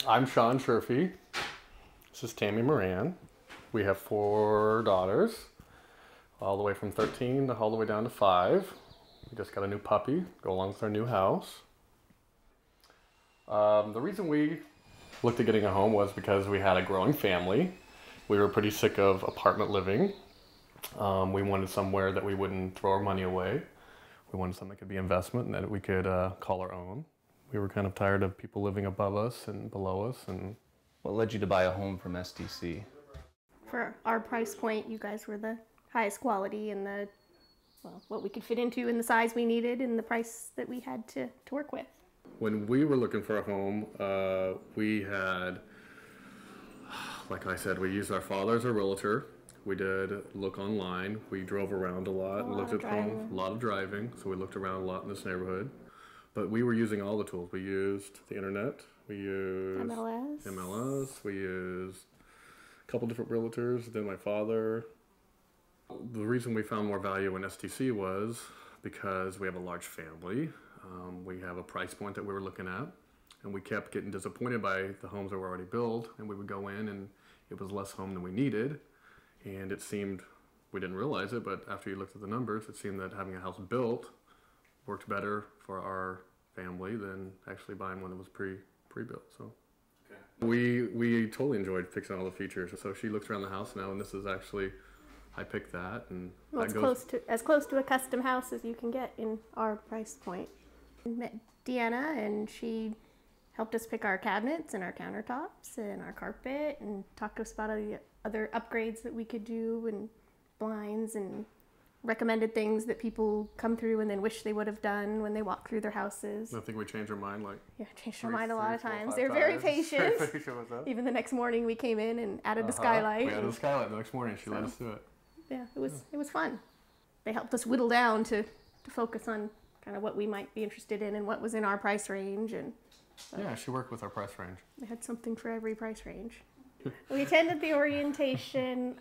I'm Sean Sherfy. This is Tammy Moran. We have 4 daughters, all the way from 13 to all the way down to 5. We just got a new puppy, go along with our new house. The reason we looked at getting a home was because we had a growing family. We were pretty sick of apartment living. We wanted somewhere that we wouldn't throw our money away. We wanted something that could be investment and that we could call our own. We were kind of tired of people living above us and below us. And what led you to buy a home from SDC? For our price point, you guys were the highest quality and what we could fit into and the size we needed and the price that we had to work with. When we were looking for a home, we had, like I said, we used our father as a realtor. We did look online. We drove around a lot and looked at homes. A lot of driving, so we looked around a lot in this neighborhood. But we were using all the tools. We used the internet. We used MLS. We used a couple different realtors. Then my father. The reason we found more value in SDC was because we have a large family. We have a price point that we were looking at, and we kept getting disappointed by the homes that were already built, and we would go in and it was less home than we needed, and it seemed, we didn't realize it, but after you looked at the numbers, it seemed that having a house built worked better for our family than actually buying one that was pre-built. So we totally enjoyed fixing all the features. So she looks around the house now, and this is actually, I picked that, and well, it's as close to a custom house as you can get in our price point. We met Deanna, and she helped us pick our cabinets and our countertops and our carpet, and talked to us about the other upgrades that we could do, and blinds, and recommended things that people come through and then wish they would have done when they walk through their houses. I think we changed our mind changed our mind a lot of times. They're very patient. Even the next morning we came in and added the skylight. We added the skylight the next morning. She let us do it. Yeah, it was fun. They helped us whittle down to focus on kind of what we might be interested in and what was in our price range. And so yeah, she worked with our price range. They had something for every price range. We attended the orientation.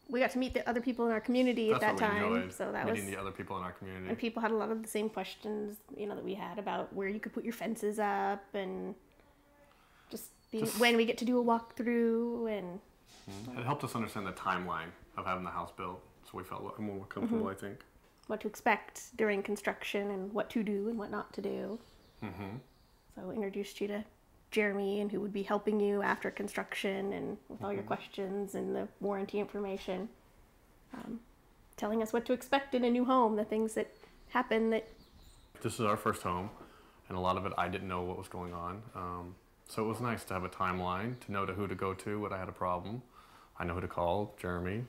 We got to meet the other people in our community at that time. Enjoyed, so that meeting was the other people in our community. And people had a lot of the same questions, that we had about where you could put your fences up, and just when we get to do a walkthrough, and it helped us understand the timeline of having the house built, so we felt more comfortable. I think what to expect during construction and what to do and what not to do. So introduced you to Jeremy, and who would be helping you after construction and with all your questions and the warranty information, telling us what to expect in a new home, the things that happen. This is our first home, and a lot of it I didn't know what was going on, so it was nice to have a timeline, to know who to go to when I had a problem. I know who to call, Jeremy.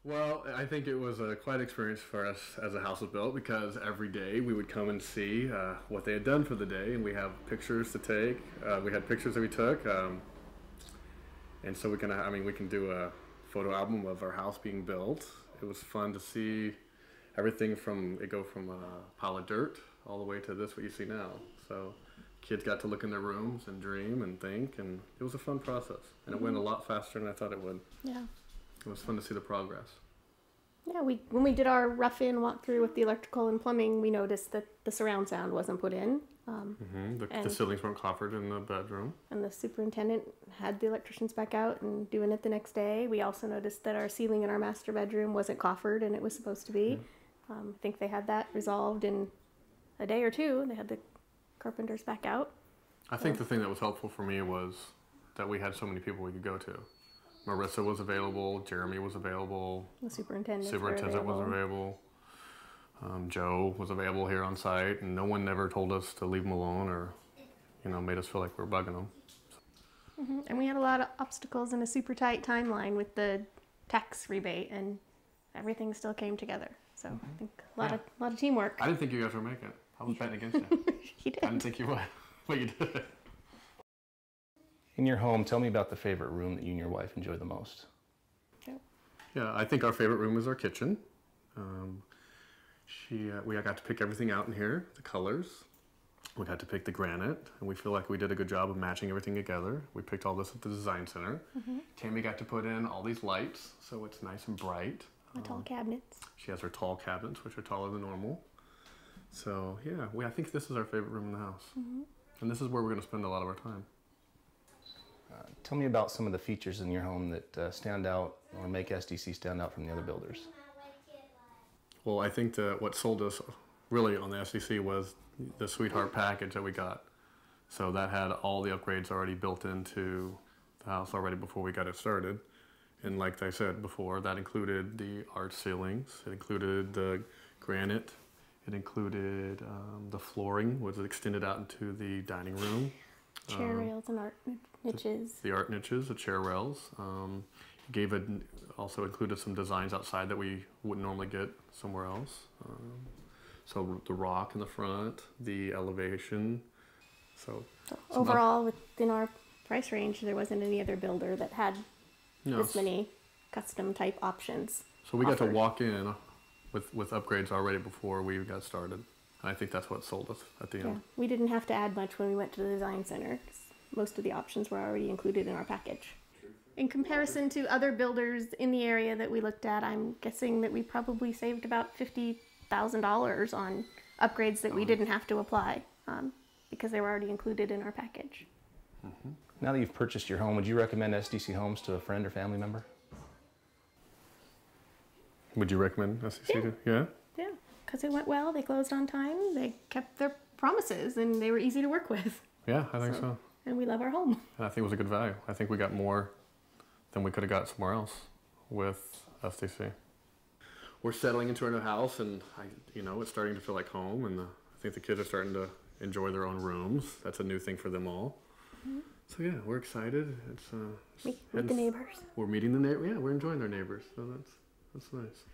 Well, I think it was a quite experience for us as the house was built, because every day we would come and see what they had done for the day, and we have pictures to take. We had pictures that we took, and so we can do a photo album of our house being built. It was fun to see everything from a pile of dirt all the way to what you see now. So kids got to look in their rooms and dream and think, and it was a fun process, and it went a lot faster than I thought it would. Yeah. It was fun to see the progress. Yeah, when we did our rough-in walkthrough with the electrical and plumbing, we noticed that the surround sound wasn't put in. The ceilings weren't coffered in the bedroom. And the superintendent had the electricians back out and doing it the next day. We also noticed that our ceiling in our master bedroom wasn't coffered, and it was supposed to be. I think they had that resolved in a day or two. They had the carpenters back out. I think the thing that was helpful for me was that we had so many people we could go to. Marissa was available, Jeremy was available, the superintendent was available, Joe was available here on site, and no one never told us to leave them alone or, made us feel like we were bugging them. And we had a lot of obstacles and a super tight timeline with the tax rebate, and everything still came together. So I think a lot of teamwork. I didn't think you guys would make it. I was betting against you. You did. I didn't think you would, but you did. In your home, tell me about the favorite room that you and your wife enjoy the most. Yeah, I think our favorite room is our kitchen. We got to pick everything out in here, the colors. We got to pick the granite, and we feel like we did a good job of matching everything together. We picked all this at the design center. Tammy got to put in all these lights, so it's nice and bright. The tall cabinets. She has her tall cabinets, which are taller than normal. So yeah, I think this is our favorite room in the house. And this is where we're going to spend a lot of our time. Tell me about some of the features in your home that stand out or make SDC stand out from the other builders. Well, I think that what sold us really on the SDC was the Sweetheart package that we got. So that had all the upgrades already built into the house already before we got it started. And like I said before, that included the arch ceilings, it included the granite, it included the flooring was extended out into the dining room. Chair rails and art niches. The art niches, the chair rails. Also included some designs outside that we wouldn't normally get somewhere else. So the rock in the front, the elevation. So overall, within our price range, there wasn't any other builder that had this many custom type options. So we got to walk in with upgrades already before we got started. And I think that's what sold us at the end. We didn't have to add much when we went to the design center, 'cause most of the options were already included in our package. In comparison to other builders in the area that we looked at, I'm guessing that we probably saved about $50,000 on upgrades that we didn't have to apply because they were already included in our package. Now that you've purchased your home, would you recommend SDC Homes to a friend or family member? Would you recommend SDC to? Yeah? Yeah, because it went well. They closed on time. They kept their promises, and they were easy to work with. Yeah, I think so. And we love our home. And I think it was a good value. I think we got more than we could have got somewhere else with SDC. We're settling into our new house, and it's starting to feel like home. And I think the kids are starting to enjoy their own rooms. That's a new thing for them all. So yeah, we're excited. It's meet the neighbors. We're meeting the neighbors. Yeah, we're enjoying our neighbors. So that's nice.